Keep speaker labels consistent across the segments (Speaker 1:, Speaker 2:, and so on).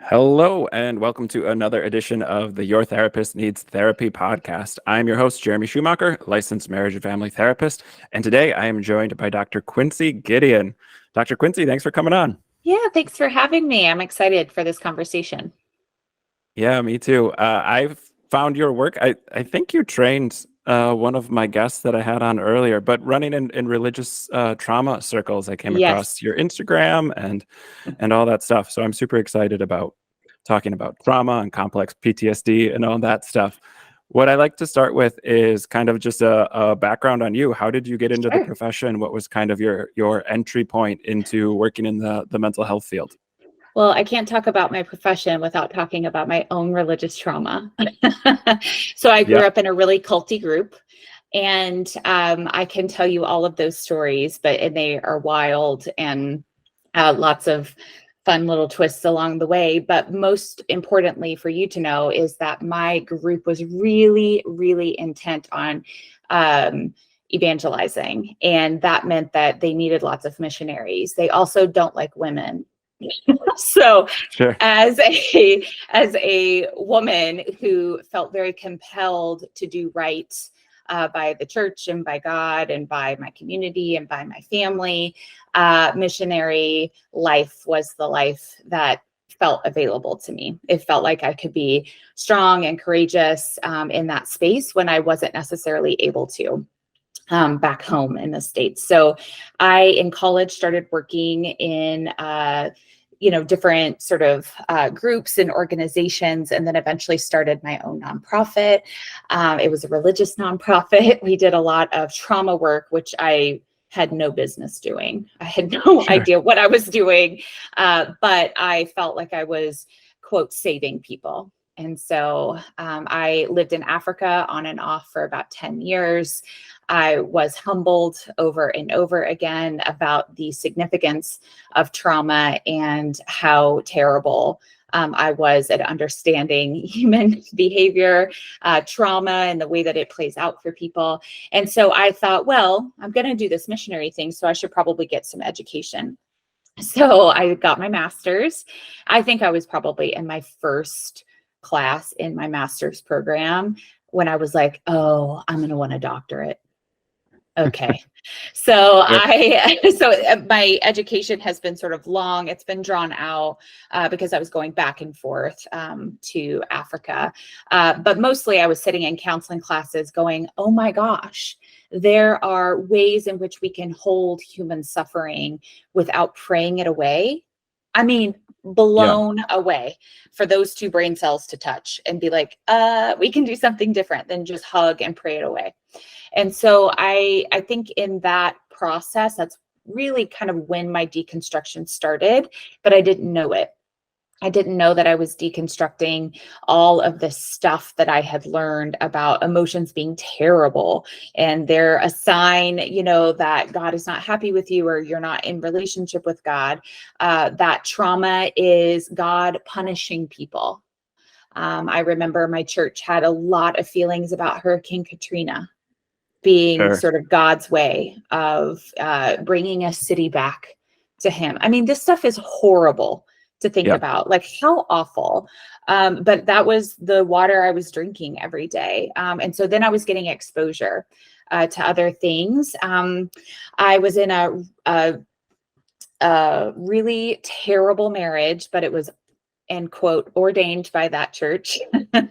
Speaker 1: Hello, and welcome to another edition of the Your Therapist Needs Therapy podcast. I'm your host, Jeremy Schumacher, licensed marriage and family therapist. And today I am joined by Dr. Quincee Gideon. Dr. Quincee, thanks for coming on.
Speaker 2: Yeah, thanks for having me. I'm excited for this conversation.
Speaker 1: Yeah, me too. I've found your work. I think you trained one of my guests that I had on earlier, but running in religious trauma circles, I came across
Speaker 2: Yes.
Speaker 1: your Instagram and all that stuff. So I'm super excited about talking about trauma and complex PTSD and all that stuff. What I like to start with is kind of just a background on you. How did you get into the
Speaker 2: Sure.
Speaker 1: profession? What was kind of your entry point into working in the mental health field?
Speaker 2: Well, I can't talk about my profession without talking about my own religious trauma. So I grew
Speaker 1: Yeah,
Speaker 2: up in a really culty group, and I can tell you all of those stories, and they are wild and lots of fun little twists along the way. But most importantly for you to know is that my group was really, really intent on evangelizing. And that meant that they needed lots of missionaries. They also don't like women. So
Speaker 1: sure.
Speaker 2: as a woman who felt very compelled to do right by the church and by God and by my community and by my family, missionary life was the life that felt available to me. It felt like I could be strong and courageous in that space when I wasn't necessarily able to back home in the States. So I, in college, started working in different sort of groups and organizations, and then eventually started my own nonprofit. It was a religious nonprofit. We did a lot of trauma work, which I had no business doing. I had no
Speaker 1: Sure.
Speaker 2: idea what I was doing, but I felt like I was, quote, saving people. And so I lived in Africa on and off for about 10 years. I was humbled over and over again about the significance of trauma and how terrible I was at understanding human behavior, trauma, and the way that it plays out for people. And so I thought, well, I'm going to do this missionary thing, so I should probably get some education. So I got my master's. I think I was probably in my first class in my master's program when I was like, oh, I'm going to want a doctorate. Okay. So
Speaker 1: Yep.
Speaker 2: my education has been sort of long. It's been drawn out because I was going back and forth to Africa. But mostly I was sitting in counseling classes going, oh my gosh, there are ways in which we can hold human suffering without praying it away. I mean,
Speaker 1: Yeah.
Speaker 2: blown away for those two brain cells to touch and be like, we can do something different than just hug and pray it away. And so I think in that process, that's really kind of when my deconstruction started, but I didn't know it. I didn't know that I was deconstructing all of the stuff that I had learned about emotions being terrible, and they're a sign, that God is not happy with you or you're not in relationship with God. That trauma is God punishing people. I remember my church had a lot of feelings about Hurricane Katrina being
Speaker 1: Sure.
Speaker 2: sort of God's way of bringing a city back to him. I mean, this stuff is horrible to think
Speaker 1: Yeah.
Speaker 2: about, like how awful. But that was the water I was drinking every day. And so then I was getting exposure to other things. I was in a really terrible marriage, but it was, end quote, ordained by that church.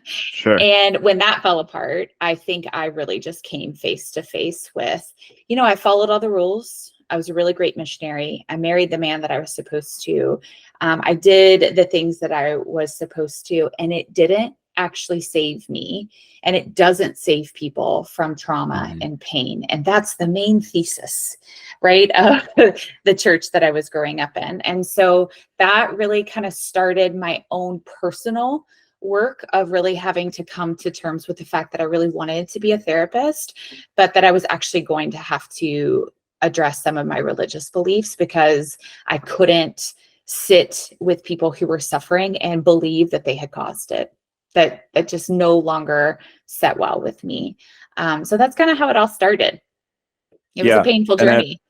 Speaker 1: Sure.
Speaker 2: And when that fell apart, I think I really just came face to face with, I followed all the rules. I was a really great missionary. I married the man that I was supposed to. I did the things that I was supposed to, and it didn't actually save me. And it doesn't save people from trauma and pain. And that's the main thesis, right, of the church that I was growing up in. And so that really kind of started my own personal work of really having to come to terms with the fact that I really wanted to be a therapist, but that I was actually going to have to address some of my religious beliefs because I couldn't sit with people who were suffering and believe that they had caused it. That just no longer sat well with me. So that's kind of how it all started. It was a
Speaker 1: Yeah.
Speaker 2: painful
Speaker 1: And that
Speaker 2: journey.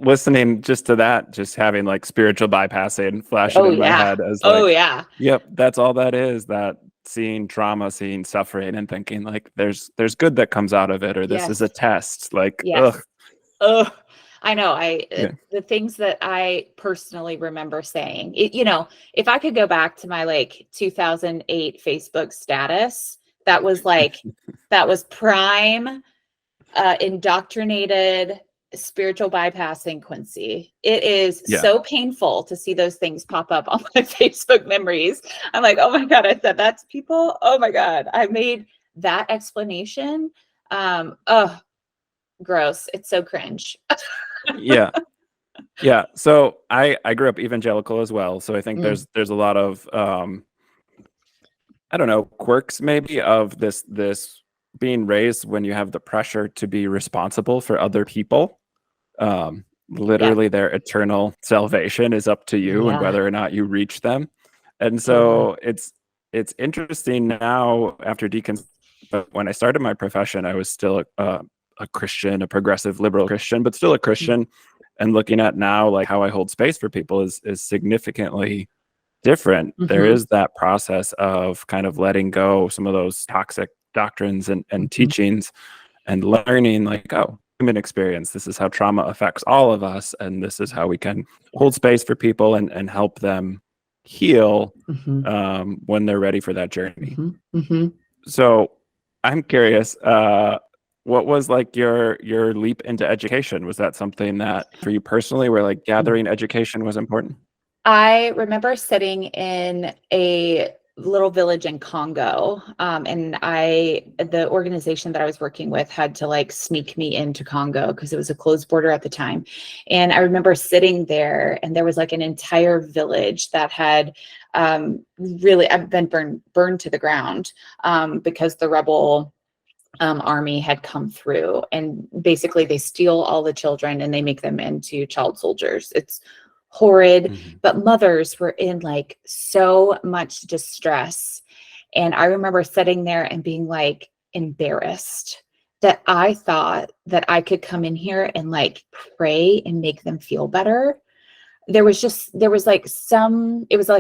Speaker 1: listening just to that, just having like spiritual bypassing flashing
Speaker 2: Oh
Speaker 1: in my
Speaker 2: yeah.
Speaker 1: head as
Speaker 2: Oh
Speaker 1: like,
Speaker 2: yeah.
Speaker 1: yep, that's all that is, that seeing trauma, seeing suffering and thinking like there's good that comes out of it, or this is a
Speaker 2: Yes.
Speaker 1: test. Like, ugh.
Speaker 2: Yes. Oh, I know.
Speaker 1: Yeah.
Speaker 2: The things that I personally remember saying, if I could go back to my like 2008 Facebook status, that was like, that was prime, indoctrinated spiritual bypassing Quincee. It is
Speaker 1: Yeah.
Speaker 2: so painful to see those things pop up on my Facebook memories. I'm like, oh my God, I said that to people. Oh my God, I made that explanation. Oh, gross. It's so cringe.
Speaker 1: Yeah. Yeah. So I grew up evangelical as well. So I think
Speaker 2: Mm,
Speaker 1: there's a lot of I don't know, quirks maybe of this being raised when you have the pressure to be responsible for other people.
Speaker 2: yeah.
Speaker 1: Literally their eternal salvation is up to you and
Speaker 2: Yeah,
Speaker 1: whether or not you reach them. And
Speaker 2: totally.
Speaker 1: so it's interesting now after but when I started my profession, I was still a Christian, a progressive liberal Christian, but still a
Speaker 2: Mm,
Speaker 1: Christian. And looking at now, like how I hold space for people is significantly different. There
Speaker 2: mhm,
Speaker 1: is that process of kind of letting go some of those toxic doctrines and
Speaker 2: mhm,
Speaker 1: teachings and learning like, oh, human experience, this is how trauma affects all of us, and this is how we can
Speaker 2: yeah,
Speaker 1: hold space for people and help them heal
Speaker 2: mhm,
Speaker 1: when they're ready for that journey.
Speaker 2: mhm, mhm,
Speaker 1: So I'm curious, what was like your leap into education? Was that something that for you personally where like
Speaker 2: mm.
Speaker 1: gathering education was important?
Speaker 2: I remember sitting in a little village in Congo, and the organization that I was working with had to like sneak me into Congo because it was a closed border at the time. And I remember sitting there, and there was like an entire village that had really I've been burned to the ground because the rebel army had come through, and basically they steal all the children and they make them into child soldiers. It's horrid,
Speaker 1: Mhm.
Speaker 2: but mothers were in like so much distress. And I remember sitting there and being like embarrassed that I thought that I could come in here and like pray and make them feel better. There was like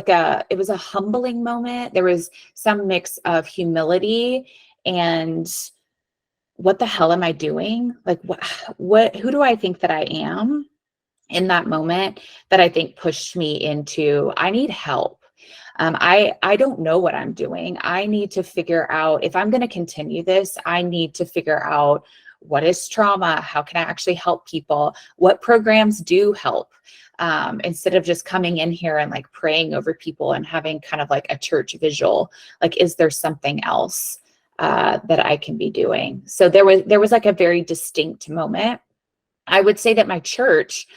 Speaker 2: it was a humbling moment. There was some mix of humility and what the hell am I doing? Like who do I think that I am in that moment, that I think pushed me into, I need help. I don't know what I'm doing. I need to figure out if I'm going to continue this, I need to figure out what is trauma? How can I actually help people? What programs do help? Instead of just coming in here and like praying over people and having kind of like a church visual, like, is there something else that I can be doing? So there was like a very distinct moment. I would say that my church,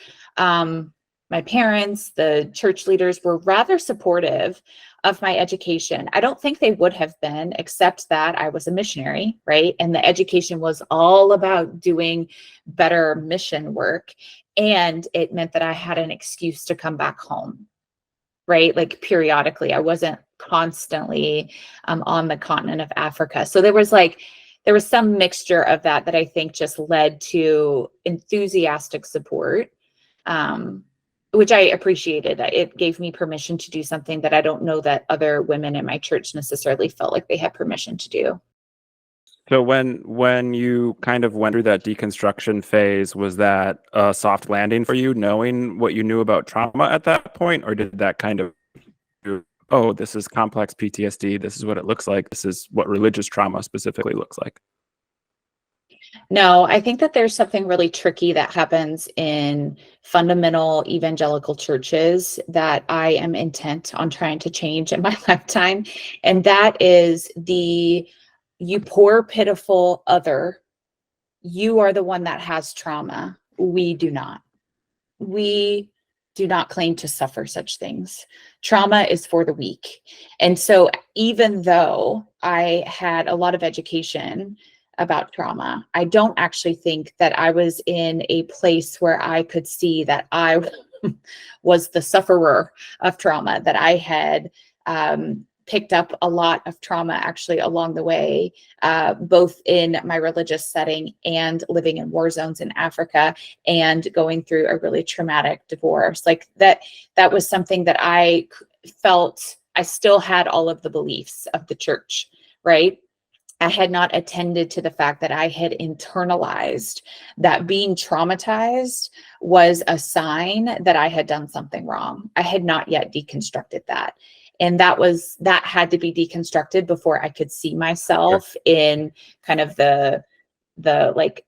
Speaker 2: my parents, the church leaders were rather supportive of my education. I don't think they would have been, except that I was a missionary, right? And the education was all about doing better mission work. And it meant that I had an excuse to come back home, right? Like periodically, I wasn't constantly on the continent of Africa. So there was some mixture of that I think just led to enthusiastic support, um, which I appreciated. It gave me permission to do something that I don't know that other women in my church necessarily felt like they had permission to do.
Speaker 1: So when you kind of went through that deconstruction phase, was that a soft landing for you, knowing what you knew about trauma at that point, or did that kind of, oh, this is complex PTSD, this is what it looks like, this is what religious trauma specifically looks like?
Speaker 2: No, I think that there's something really tricky that happens in fundamental evangelical churches that I am intent on trying to change in my lifetime. And that is you poor, pitiful other, you are the one that has trauma. We do not. We do not claim to suffer such things. Trauma is for the weak. And so, even though I had a lot of education about trauma, I don't actually think that I was in a place where I could see that I was the sufferer of trauma, that I had picked up a lot of trauma actually along the way, both in my religious setting and living in war zones in Africa and going through a really traumatic divorce. Like that was something that I felt I still had all of the beliefs of the church, right? I had not attended to the fact that I had internalized that being traumatized was a sign that I had done something wrong. I had not yet deconstructed that. And that had to be deconstructed before I could see myself in kind of the like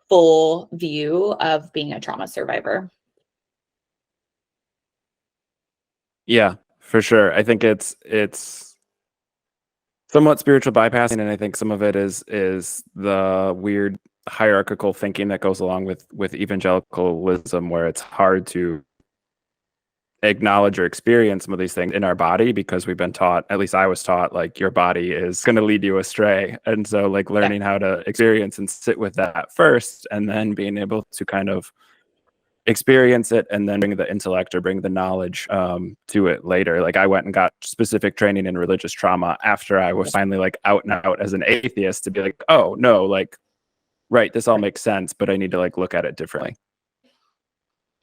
Speaker 2: full view of being a trauma survivor.
Speaker 1: Yeah, for sure. I think it's somewhat spiritual bypassing, and I think some of it is the weird hierarchical thinking that goes along with evangelicalism, where it's hard to acknowledge or experience some of these things in our body because we've been taught, at least I was taught, like your body is going to lead you astray. And so like learning how to experience and sit with that first, and then being able to kind of experience it and then bring the intellect or bring the knowledge to it later. Like I went and got specific training in religious trauma after I was finally like out and out as an atheist, to be like, oh no, like, right, this all makes sense, but I need to like look at it differently.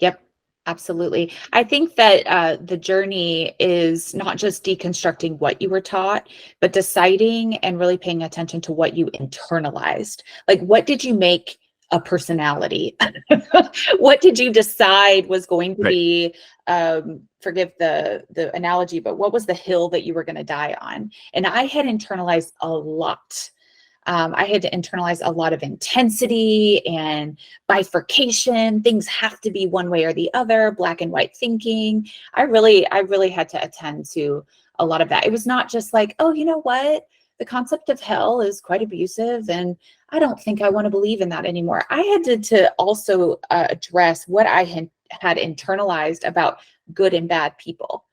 Speaker 2: Yep. Absolutely. I think that the journey is not just deconstructing what you were taught, but deciding and really paying attention to what you internalized. Like, what did you make a personality? What did you decide was going to be, forgive the analogy, but what was the hill that you were going to die on? And I had internalized a lot. I had to internalize a lot of intensity and bifurcation. Things have to be one way or the other, black and white thinking. I really had to attend to a lot of that. It was not just like, oh, you know what? The concept of hell is quite abusive, and I don't think I want to believe in that anymore. I had to also address what I had internalized about good and bad people,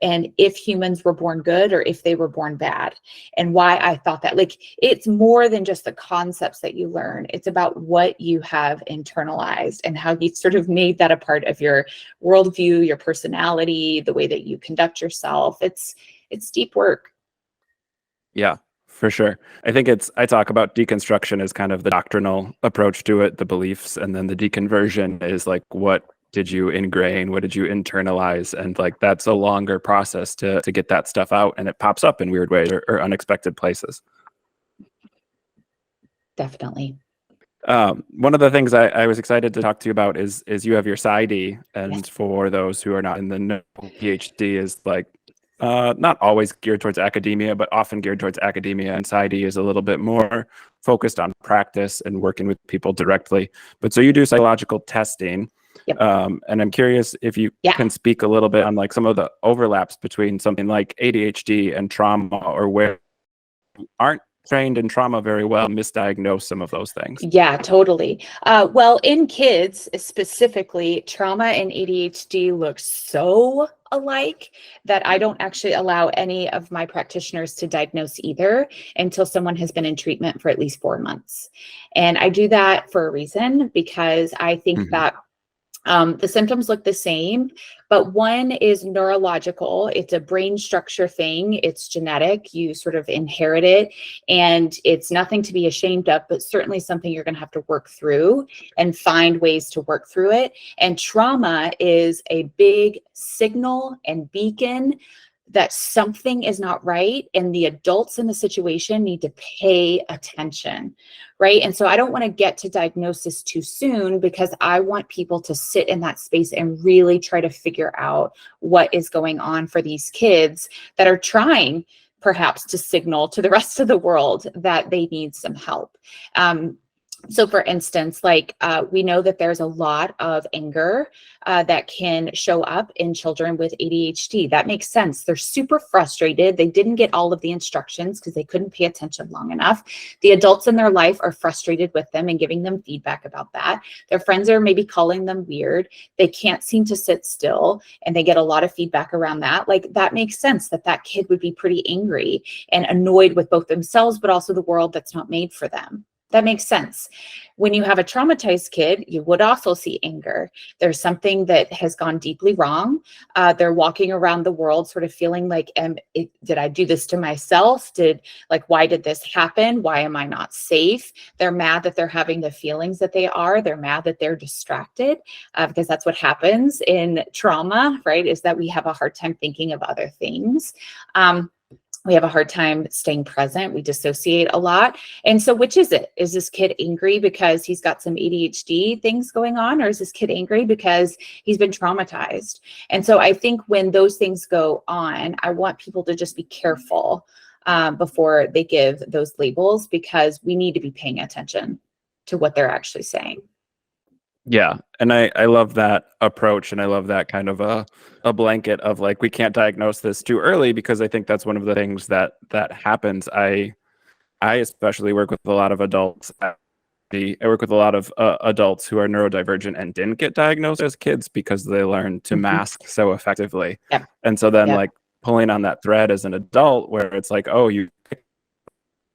Speaker 2: and if humans were born good or if they were born bad, and why I thought that. Like, it's more than just the concepts that you learn. It's about what you have internalized and how you sort of made that a part of your worldview, your personality, the way that you conduct yourself. It's deep work.
Speaker 1: Yeah, for sure. I think I talk about deconstruction as kind of the doctrinal approach to it, the beliefs, and then the deconversion is like, what did you ingrain? What did you internalize? And like, that's a longer process to get that stuff out, and it pops up in weird ways or unexpected places.
Speaker 2: Definitely.
Speaker 1: One of the things I was excited to talk to you about is you have your PsyD, and yes. For those who are not in the know, PhD is like not always geared towards academia, but often geared towards academia, and PsyD is a little bit more focused on practice and working with people directly. But so you do psychological testing.
Speaker 2: Yep.
Speaker 1: And I'm curious if you can speak a little bit on like some of the overlaps between something like ADHD and trauma, or where you aren't trained in trauma very well, misdiagnose some of those things.
Speaker 2: Yeah, totally. Well, in kids specifically, trauma and ADHD look so alike that I don't actually allow any of my practitioners to diagnose either until someone has been in treatment for at least 4 months. And I do that for a reason, because I think that the symptoms look the same, but one is neurological. It's a brain structure thing. It's genetic. You sort of inherit it, and it's nothing to be ashamed of, but certainly something you're going to have to work through and find ways to work through it. And trauma is a big signal and beacon that something is not right, and the adults in the situation need to pay attention, right? And so I don't want to get to diagnosis too soon, because I want people to sit in that space and really try to figure out what is going on for these kids that are trying perhaps to signal to the rest of the world that they need some help. So for instance, like we know that there's a lot of anger that can show up in children with ADHD. That makes sense. They're super frustrated. They didn't get all of the instructions because they couldn't pay attention long enough. The adults in their life are frustrated with them and giving them feedback about that. Their friends are maybe calling them weird. They can't seem to sit still, and they get a lot of feedback around that. Like, that makes sense that that kid would be pretty angry and annoyed with both themselves, but also the world that's not made for them. That makes sense. When you have a traumatized kid, you would also see anger. There's something that has gone deeply wrong. They're walking around the world sort of feeling like, did I do this to myself? Why did this happen? Why am I not safe? They're mad that they're having the feelings that they are. They're mad that they're distracted, because that's what happens in trauma, right? Is that we have a hard time thinking of other things. We have a hard time staying present. We dissociate a lot. And so which is it? Is this kid angry because he's got some ADHD things going on? Or is this kid angry because he's been traumatized? And so I think when those things go on, I want people to just be careful before they give those labels, because we need to be paying attention to what they're actually saying.
Speaker 1: Yeah. And I love that approach. And I love that kind of a blanket of like, we can't diagnose this too early, because I think that's one of the things that happens. I especially work with a lot of adults. I work with a lot of adults who are neurodivergent and didn't get diagnosed as kids because they learned to mask so effectively.
Speaker 2: Yep.
Speaker 1: And so then
Speaker 2: Yep.
Speaker 1: like pulling on that thread as an adult, where it's like, oh, you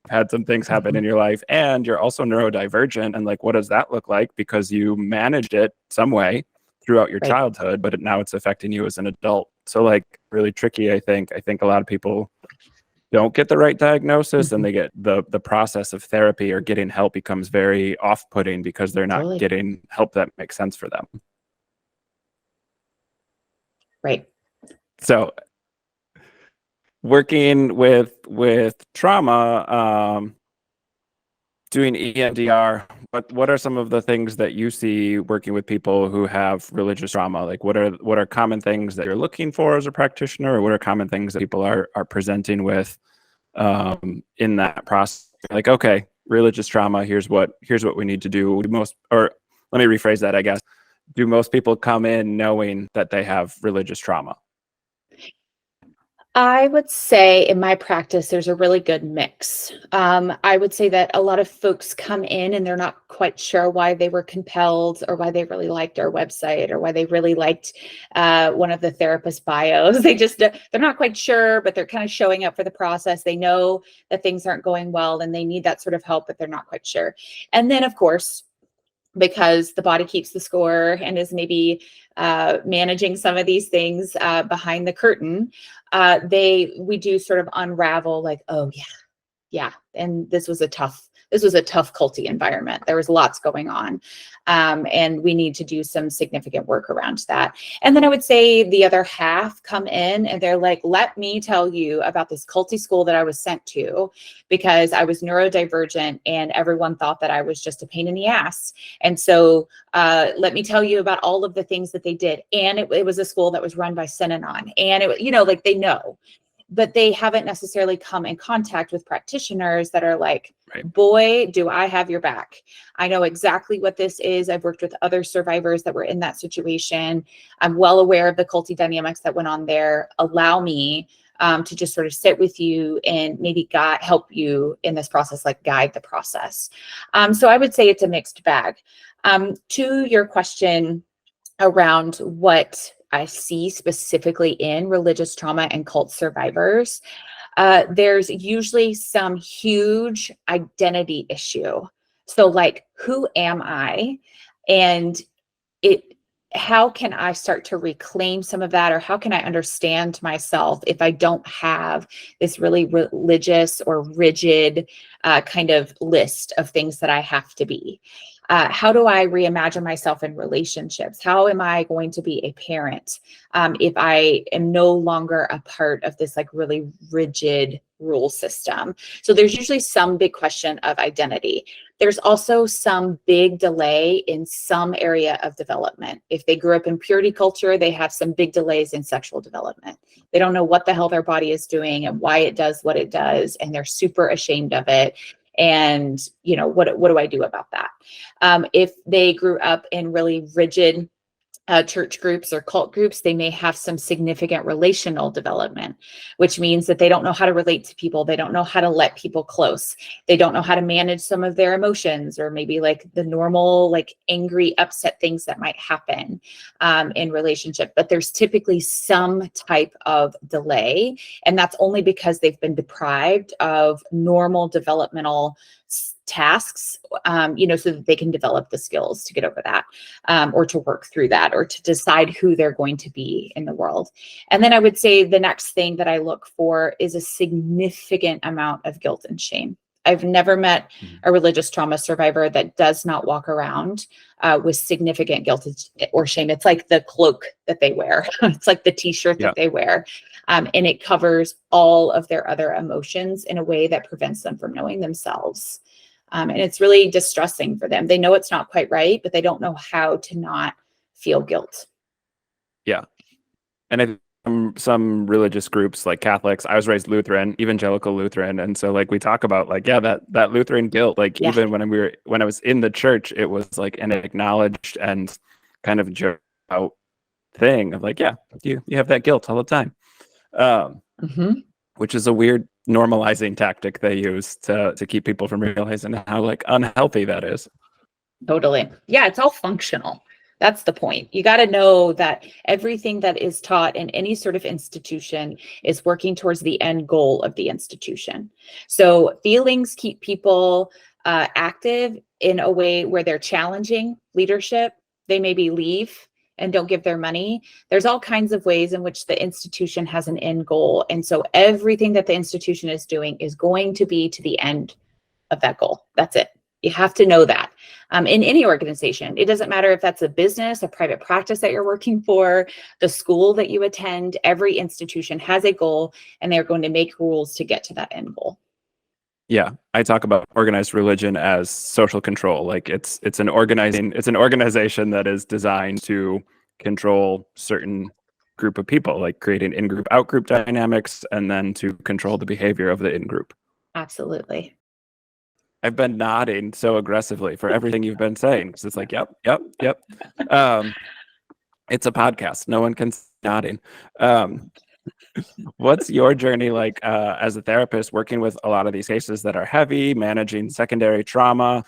Speaker 1: had some things happen in your life and you're also neurodivergent, and like, what does that look like? Because you managed it some way throughout your
Speaker 2: Right.
Speaker 1: childhood, but now it's affecting you as an adult. So like, really tricky. I think a lot of people don't get the right diagnosis, and they get the process of therapy or getting help becomes very off-putting because they're not
Speaker 2: Totally.
Speaker 1: getting help that makes sense for them.
Speaker 2: Right.
Speaker 1: So working with trauma, doing EMDR, what are some of the things that you see working with people who have religious trauma? Like, what are common things that you're looking for as a practitioner, or what are common things that people are presenting with in that process? Like, okay, religious trauma, here's what we need to do. Or let me rephrase that, I guess. Do most people come in knowing that they have religious trauma?
Speaker 2: I would say in my practice, there's a really good mix. I would say that a lot of folks come in and they're not quite sure why they were compelled, or why they really liked our website, or why they really liked one of the therapist bios. They're not quite sure, but they're kind of showing up for the process. They know that things aren't going well and they need that sort of help, but they're not quite sure. And then, of course, because the body keeps the score and is maybe managing some of these things behind the curtain, we do sort of unravel, like, oh yeah, and this was a tough culty environment. There was lots going on, and we need to do some significant work around that. And then I would say the other half come in and they're like, let me tell you about this culty school that I was sent to because I was neurodivergent and everyone thought that I was just a pain in the ass. And so let me tell you about all of the things that they did. And it was a school that was run by Synanon, and like they know, but they haven't necessarily come in contact with practitioners that are like,
Speaker 1: Right.
Speaker 2: Boy, do I have your back. I know exactly what this is. I've worked with other survivors that were in that situation. I'm well aware of the culty dynamics that went on there. Allow me to just sort of sit with you and maybe help you in this process, like guide the process. So I would say it's a mixed bag. To your question around what I see specifically in religious trauma and cult survivors, there's usually some huge identity issue. So like, who am I? And how can I start to reclaim some of that? Or how can I understand myself if I don't have this really religious or rigid kind of list of things that I have to be? How do I reimagine myself in relationships? How am I going to be a parent if I am no longer a part of this like really rigid rule system? So there's usually some big question of identity. There's also some big delay in some area of development. If they grew up in purity culture, they have some big delays in sexual development. They don't know what the hell their body is doing and why it does what it does, and they're super ashamed of it. And, what do I do about that? If they grew up in really rigid church groups or cult groups, they may have some significant relational development, which means that they don't know how to relate to people. They don't know how to let people close. They don't know how to manage some of their emotions, or maybe like the normal, like angry, upset things that might happen in relationship. But there's typically some type of delay, and that's only because they've been deprived of normal developmental tasks, so that they can develop the skills to get over that, or to work through that, or to decide who they're going to be in the world. And then I would say the next thing that I look for is a significant amount of guilt and shame. I've never met a religious trauma survivor that does not walk around with significant guilt or shame. It's like the cloak that they wear. It's like the t-shirt that they wear. And it covers all of their other emotions in a way that prevents them from knowing themselves. And it's really distressing for them. They know it's not quite right, but they don't know how to not feel guilt.
Speaker 1: Yeah. And I think some religious groups like Catholics, I was raised Lutheran, evangelical Lutheran. And so like we talk about like, that Lutheran guilt, like even when I was in the church, it was like an acknowledged and kind of joke out thing of like, you have that guilt all the time. Which is a weird normalizing tactic they use to keep people from realizing how like unhealthy that is.
Speaker 2: Totally. Yeah, it's all functional. That's the point. You got to know that everything that is taught in any sort of institution is working towards the end goal of the institution. So feelings keep people active in a way where they're challenging leadership. They maybe leave and don't give their money. There's all kinds of ways in which the institution has an end goal. And so everything that the institution is doing is going to be to the end of that goal. That's it. You have to know that in any organization. It doesn't matter if that's a business, a private practice that you're working for, the school that you attend. Every institution has a goal, and they're going to make rules to get to that end goal.
Speaker 1: Yeah, I talk about organized religion as social control. Like it's an organization that is designed to control certain group of people, like creating in-group, out-group dynamics, and then to control the behavior of the in-group.
Speaker 2: Absolutely.
Speaker 1: I've been nodding so aggressively for everything you've been saying because it's like, yep. It's a podcast. No one can see nodding. What's your journey like as a therapist, working with a lot of these cases that are heavy, managing secondary trauma,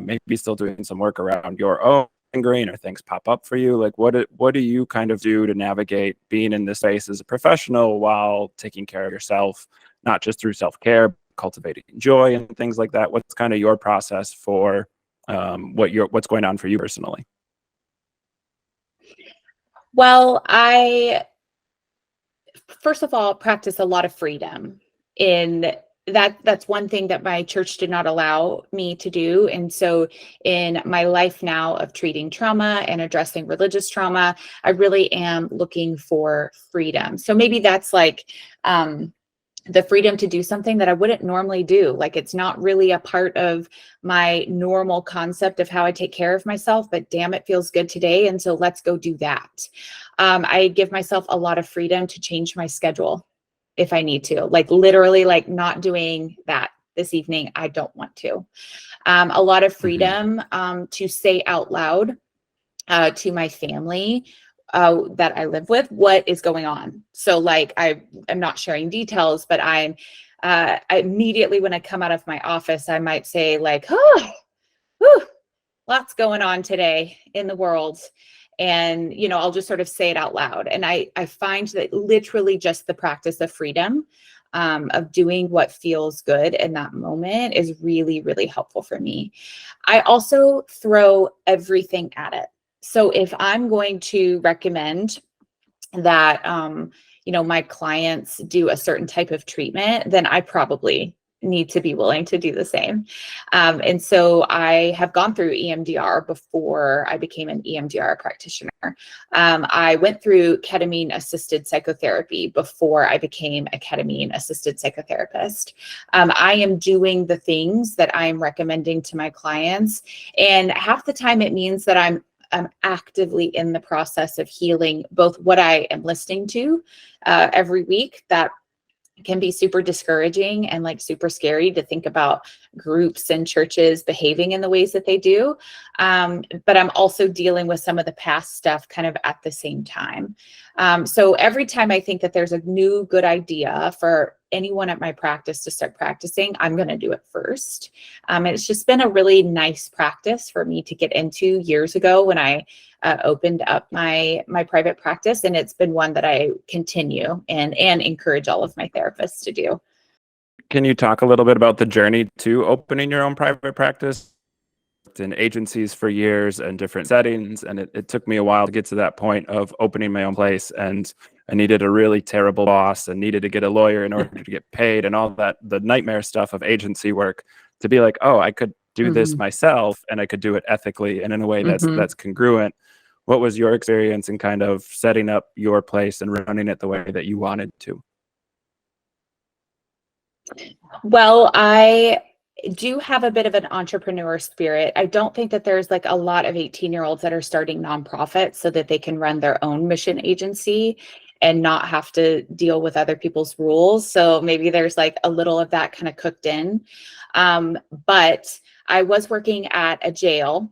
Speaker 1: maybe still doing some work around your own angering or things pop up for you? Like, what do you kind of do to navigate being in this space as a professional while taking care of yourself, not just through self-care, cultivating joy and things like that? What's kind of your process for what's going on for you personally?
Speaker 2: Well, I first of all practice a lot of freedom in that's one thing that my church did not allow me to do. And so in my life now of treating trauma and addressing religious trauma, I really am looking for freedom. So maybe that's like the freedom to do something that I wouldn't normally do. Like it's not really a part of my normal concept of how I take care of myself, but damn, it feels good today. And so let's go do that. I give myself a lot of freedom to change my schedule if I need to, like literally like not doing that this evening. I don't want to. A lot of freedom to say out loud to my family that I live with what is going on. So like I'm not sharing details, but I immediately when I come out of my office, I might say like, oh, whew, lots going on today in the world. And, I'll just sort of say it out loud. And I find that literally just the practice of freedom of doing what feels good in that moment is really, really helpful for me. I also throw everything at it. So if I'm going to recommend that, my clients do a certain type of treatment, then I probably need to be willing to do the same. And so I have gone through EMDR before I became an EMDR practitioner. I went through ketamine assisted psychotherapy before I became a ketamine assisted psychotherapist. I am doing the things that I'm recommending to my clients. And half the time it means that I'm actively in the process of healing both what I am listening to every week. That can be super discouraging and like super scary to think about groups and churches behaving in the ways that they do. But I'm also dealing with some of the past stuff kind of at the same time. So every time I think that there's a new good idea for anyone at my practice to start practicing, I'm going to do it first. And it's just been a really nice practice for me to get into years ago when I opened up my private practice. And it's been one that I continue and encourage all of my therapists to do.
Speaker 1: Can you talk a little bit about the journey to opening your own private practice? In agencies for years and different settings, and it took me a while to get to that point of opening my own place, and I needed a really terrible boss and needed to get a lawyer in order to get paid and all that, the nightmare stuff of agency work, to be like, oh, I could do this
Speaker 2: Mhm,
Speaker 1: myself and I could do it ethically and in a way
Speaker 2: mhm.
Speaker 1: that's congruent. What was your experience in kind of setting up your place and running it the way that you wanted to?
Speaker 2: Well, I do have a bit of an entrepreneur spirit. I don't think that there's like a lot of 18-year-olds that are starting nonprofits so that they can run their own mission agency and not have to deal with other people's rules. So maybe there's like a little of that kind of cooked in. But I was working at a jail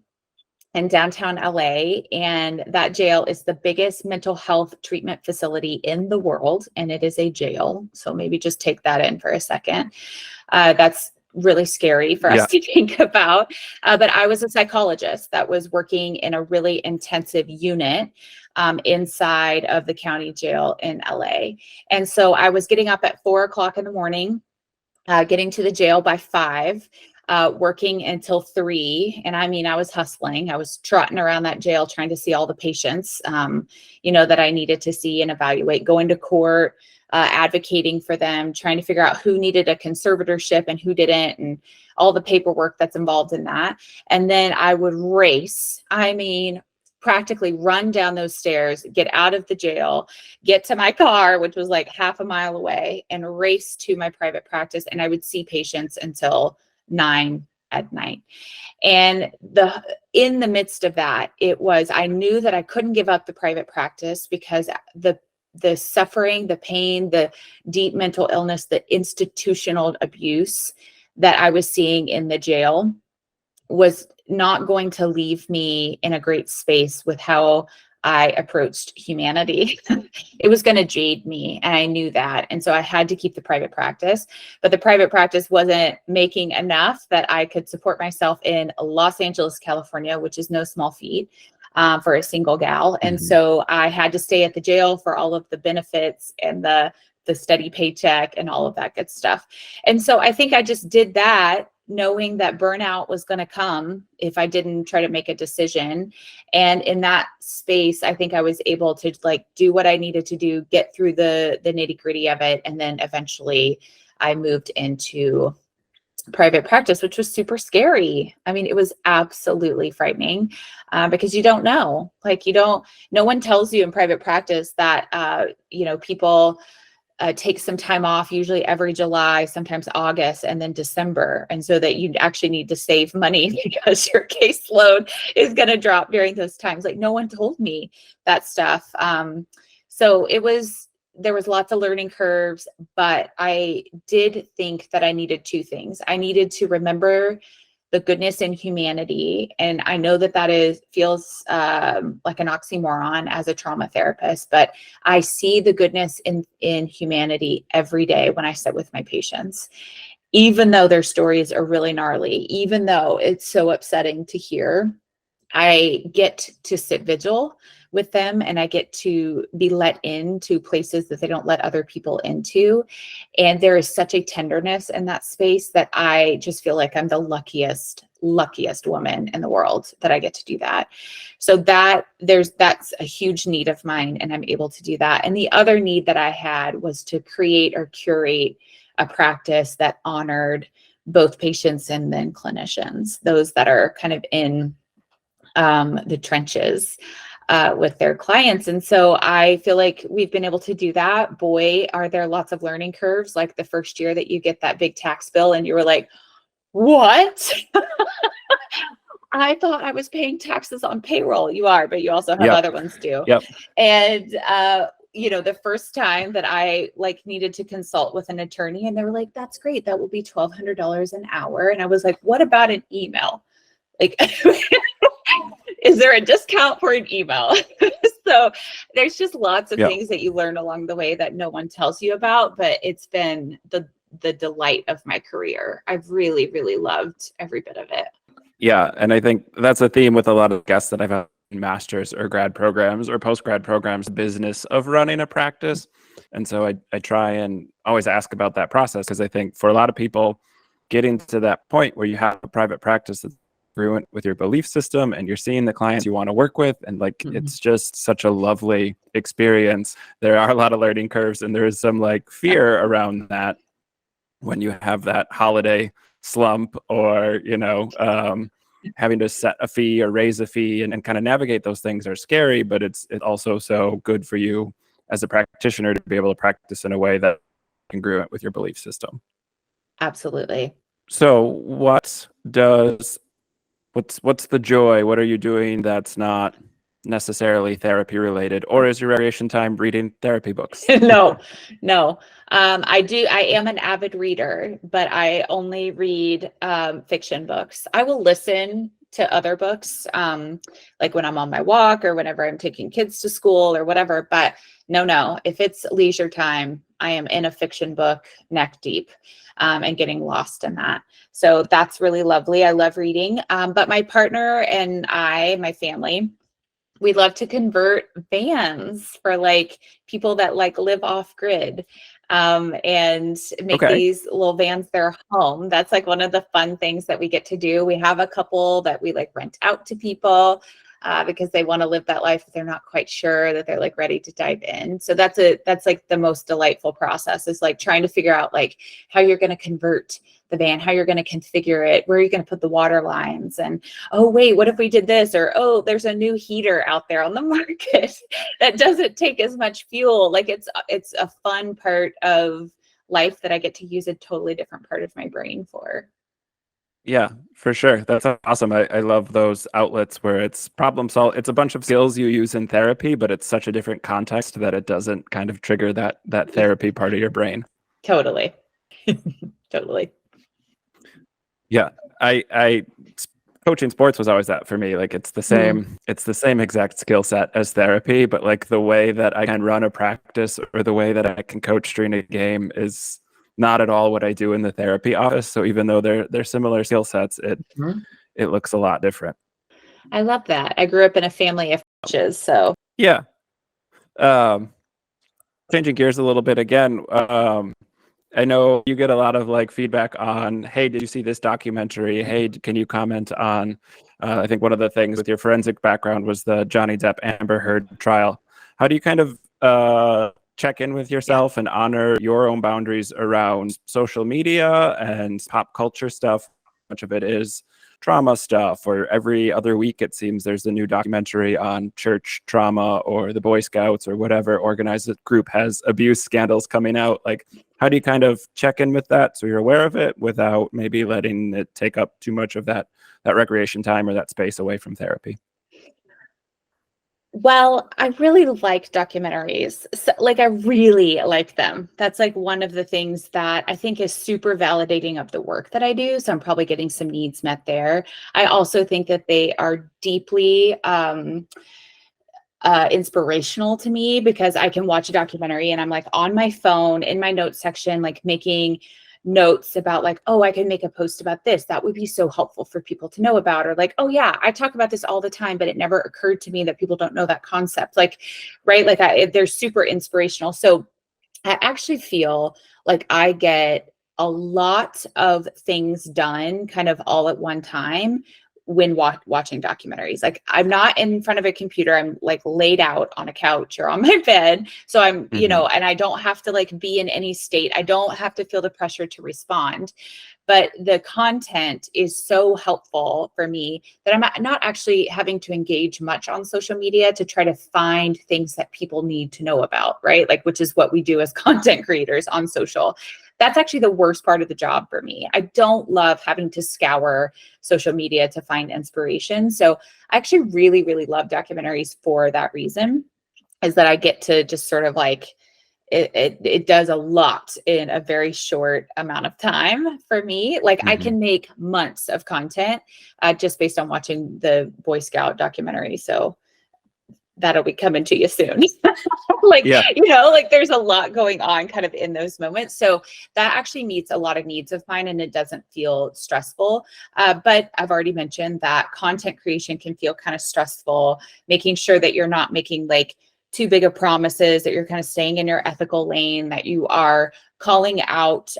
Speaker 2: in downtown LA, and that jail is the biggest mental health treatment facility in the world, and it is a jail. So maybe just take that in for a second. That's really scary for us
Speaker 1: Yeah.
Speaker 2: to think about. But I was a psychologist that was working in a really intensive unit inside of the county jail in LA. And so I was getting up at 4 o'clock in the morning, getting to the jail by 5, working until 3. And I mean, I was hustling. I was trotting around that jail trying to see all the patients, that I needed to see and evaluate, going to court, advocating for them, trying to figure out who needed a conservatorship and who didn't, and all the paperwork that's involved in that. And then I would race. I mean, practically run down those stairs, get out of the jail, get to my car, which was like half a mile away, and race to my private practice. And I would see patients until 9 at night. And in the midst of that, I knew that I couldn't give up the private practice because the suffering, the pain, the deep mental illness, the institutional abuse that I was seeing in the jail was not going to leave me in a great space with how I approached humanity. It was going to jade me, and I knew that. And so I had to keep the private practice, but the private practice wasn't making enough that I could support myself in Los Angeles, California, which is no small feat for a single gal. And
Speaker 1: Mhm.
Speaker 2: so I had to stay at the jail for all of the benefits and the steady paycheck and all of that good stuff. And so I think I just did that, knowing that burnout was going to come if I didn't try to make a decision. And in that space, I think I was able to like do what I needed to do, get through the nitty gritty of it. And then eventually I moved into private practice, which was super scary. I mean, it was absolutely frightening because you don't know, no one tells you in private practice that, people take some time off, usually every July, sometimes August, and then December. And so that you actually need to save money because your caseload is going to drop during those times. Like no one told me that stuff. So there was lots of learning curves, but I did think that I needed 2 things. I needed to remember the goodness in humanity. And I know that feels like an oxymoron as a trauma therapist, but I see the goodness in humanity every day when I sit with my patients, even though their stories are really gnarly, even though it's so upsetting to hear. I get to sit vigil with them, and I get to be let into places that they don't let other people into. And there is such a tenderness in that space that I just feel like I'm the luckiest woman in the world that I get to do that. So that's a huge need of mine, and I'm able to do that. And the other need that I had was to create or curate a practice that honored both patients and then clinicians, those that are kind of in the trenches with their clients. And so I feel like we've been able to do that. Boy, are there lots of learning curves. Like the first year that you get that big tax bill and you were like, what? I thought I was paying taxes on payroll. You are, but you also have
Speaker 1: Yep.
Speaker 2: other ones too.
Speaker 1: Yep.
Speaker 2: And the first time that I like needed to consult with an attorney, and they were like, that's great. That will be $1,200 an hour. And I was like, what about an email? Like, is there a discount for an email? So there's just lots of
Speaker 1: Yep.
Speaker 2: things that you learn along the way that no one tells you about, but it's been the delight of my career. I've really, really loved every bit of it.
Speaker 1: Yeah, and I think that's a theme with a lot of guests that I've had in master's or grad programs or post grad programs, business of running a practice. And so I try and always ask about that process, because I think for a lot of people, getting to that point where you have a private practice that's congruent with your belief system and you're seeing the clients you want to work with, and like it's just such a lovely experience. There are a lot of learning curves, and there is some like fear around that when you have that holiday slump, or having to set a fee or raise a fee, and kind of navigate those things are scary, but it's also so good for you as a practitioner to be able to practice in a way that congruent with your belief system.
Speaker 2: Absolutely.
Speaker 1: So what's the joy? What are you doing that's not necessarily therapy related, or is your recreation time reading therapy books?
Speaker 2: No. I am an avid reader, but I only read fiction books. I will listen to other books, like when I'm on my walk or whenever I'm taking kids to school or whatever. But no, if it's leisure time, I am in a fiction book neck deep, and getting lost in that. So that's really lovely. I love reading. But my partner and my family, we love to convert vans for like people that like live off grid, and make these little vans their home. That's like one of the fun things that we get to do. We have a couple that we like rent out to people, because they want to live that life, but they're not quite sure that they're like ready to dive in. So that's like the most delightful process, is like trying to figure out like how you're going to convert the van, how you're going to configure it, where you're going to put the water lines, and oh wait, what if we did this? Or oh, there's a new heater out there on the market that doesn't take as much fuel. Like it's a fun part of life that I get to use a totally different part of my brain for.
Speaker 1: Yeah, for sure. That's awesome. I love those outlets where it's problem solve. It's a bunch of skills you use in therapy, but it's such a different context that it doesn't kind of trigger that therapy part of your brain.
Speaker 2: Totally. Totally.
Speaker 1: Yeah. I coaching sports was always that for me. Like it's the same exact skill set as therapy, but like the way that I can run a practice or the way that I can coach during a game is not at all what I do in the therapy office. So even though they're similar skill sets, it looks a lot different.
Speaker 2: I love that. I grew up in a family of coaches, so
Speaker 1: yeah. Changing gears a little bit again. I know you get a lot of like feedback on, hey, did you see this documentary? Hey, can you comment on? I think one of the things with your forensic background was the Johnny Depp Amber Heard trial. How do you kind of check in with yourself and honor your own boundaries around social media and pop culture stuff? Much of it is trauma stuff, or every other week it seems there's a new documentary on church trauma, or the Boy Scouts, or whatever organized group has abuse scandals coming out. Like, how do you kind of check in with that so you're aware of it without maybe letting it take up too much of that recreation time or that space away from therapy?
Speaker 2: Well, I really like documentaries. So, like, I really like them. That's like one of the things that I think is super validating of the work that I do. So I'm probably getting some needs met there. I also think that they are deeply inspirational to me, because I can watch a documentary and I'm like on my phone in my notes section, like making notes about like, oh, I can make a post about this. That would be so helpful for people to know about. Or like, oh yeah, I talk about this all the time, but it never occurred to me that people don't know that concept. Like, right. Like they're super inspirational. So I actually feel like I get a lot of things done kind of all at one time when watching documentaries. Like I'm not in front of a computer. I'm like laid out on a couch or on my bed. So I'm, and I don't have to like be in any state. I don't have to feel the pressure to respond. But the content is so helpful for me that I'm not actually having to engage much on social media to try to find things that people need to know about, right? Like, which is what we do as content creators on social. That's actually the worst part of the job for me. I don't love having to scour social media to find inspiration. So I actually really, really love documentaries for that reason, is that I get to just sort of like, it does a lot in a very short amount of time for me. Like I can make months of content just based on watching the Boy Scout documentary. So that'll be coming to you soon. Like, like there's a lot going on kind of in those moments. So that actually meets a lot of needs of mine and it doesn't feel stressful. But I've already mentioned that content creation can feel kind of stressful, making sure that you're not making like too big of promises, that you're kind of staying in your ethical lane, that you are calling out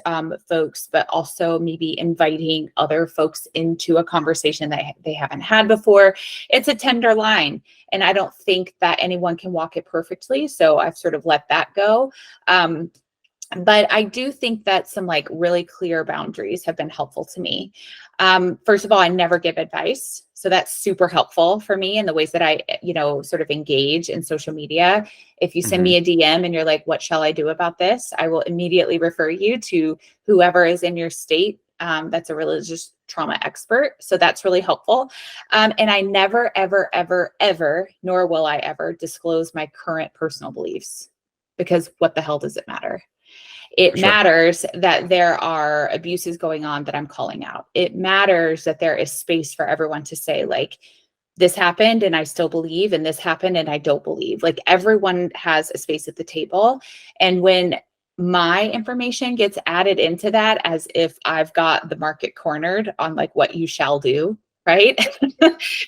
Speaker 2: folks, but also maybe inviting other folks into a conversation that they haven't had before. It's a tender line, and I don't think that anyone can walk it perfectly. So I've sort of let that go. But I do think that some like really clear boundaries have been helpful to me. First of all, I never give advice. So that's super helpful for me in the ways that I, sort of engage in social media. If you send me a DM and you're like, what shall I do about this? I will immediately refer you to whoever is in your state that's a religious trauma expert. So that's really helpful. And I never, ever, ever, ever, nor will I ever disclose my current personal beliefs, because what the hell does it matter? It matters that there are abuses going on that I'm calling out. It matters that there is space for everyone to say, like, this happened and I still believe, and this happened and I don't believe. Like, everyone has a space at the table. And when my information gets added into that as if I've got the market cornered on like what you shall do, right?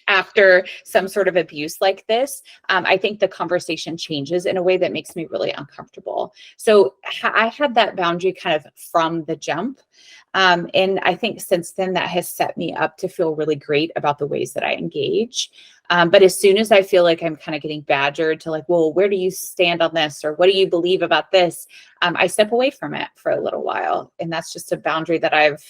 Speaker 2: After some sort of abuse like this, I think the conversation changes in a way that makes me really uncomfortable. So I had that boundary kind of from the jump. And I think since then that has set me up to feel really great about the ways that I engage. But as soon as I feel like I'm kind of getting badgered to like, well, where do you stand on this? Or what do you believe about this? I step away from it for a little while. And that's just a boundary that I've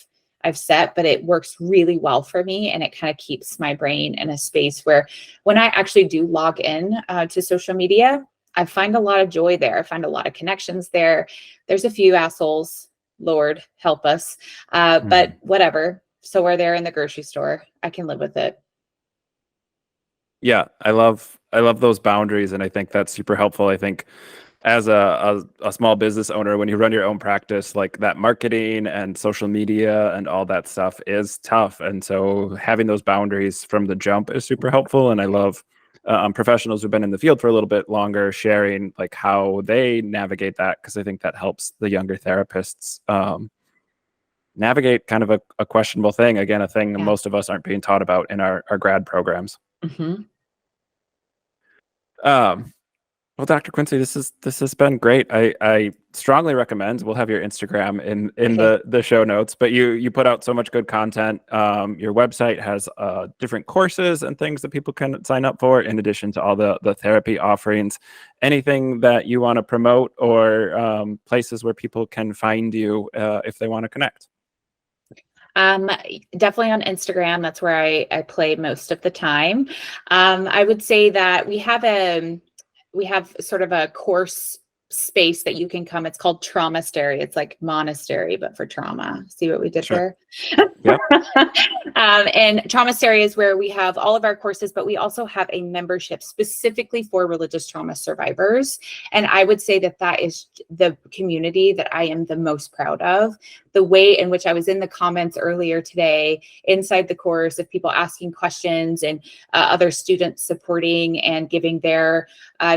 Speaker 2: set, but it works really well for me. And it kind of keeps my brain in a space where when I actually do log in to social media, I find a lot of joy there. I find a lot of connections there. There's a few assholes, Lord help us. But whatever. So we're there in the grocery store. I can live with it.
Speaker 1: Yeah, I love those boundaries, and I think that's super helpful. I think as a small business owner, when you run your own practice, like that marketing and social media and all that stuff is tough. And so having those boundaries from the jump is super helpful. And I love professionals who've been in the field for a little bit longer sharing like how they navigate that, because I think that helps the younger therapists navigate kind of a questionable thing. Again, a thing most of us aren't being taught about in our grad programs. Well, Dr. Quincee, this has been great. I strongly recommend. We'll have your Instagram in the show notes. But you put out so much good content. Your website has different courses and things that people can sign up for, in addition to all the therapy offerings. Anything that you want to promote, or places where people can find you if they want to connect?
Speaker 2: Definitely on Instagram. That's where I play most of the time. I would say that we have sort of a course space that you can come. It's called Traumastery. It's like monastery, but for trauma. See what we did there?
Speaker 1: Yeah.
Speaker 2: And Traumastery is where we have all of our courses, but we also have a membership specifically for religious trauma survivors. And I would say that that is the community that I am the most proud of. The way in which I was in the comments earlier today inside the course of people asking questions and other students supporting and giving their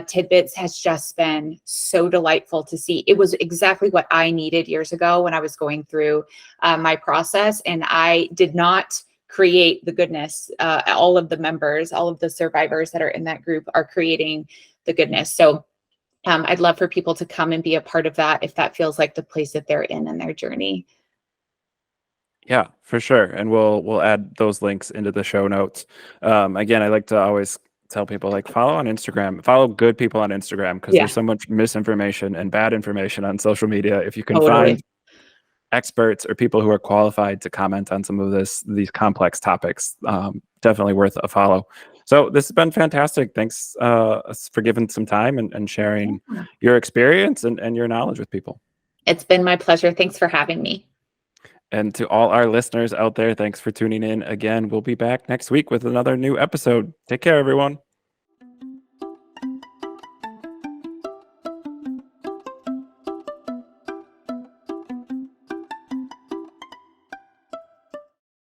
Speaker 2: tidbits has just been so delightful to see. It was exactly what I needed years ago when I was going through my process, and I did not create the goodness. All of the members, all of the survivors that are in that group are creating the goodness. So I'd love for people to come and be a part of that if that feels like the place that they're in their journey.
Speaker 1: Yeah, for sure. And we'll add those links into the show notes. Again, I like to always tell people, like, follow on Instagram, follow good people on Instagram, because there's so much misinformation and bad information on social media. If you can find experts or people who are qualified to comment on some of these complex topics, definitely worth a follow. So this has been fantastic. Thanks for giving some time and sharing your experience and your knowledge with people.
Speaker 2: It's been my pleasure. Thanks for having me.
Speaker 1: And to all our listeners out there, thanks for tuning in again. We'll be back next week with another new episode. Take care, everyone.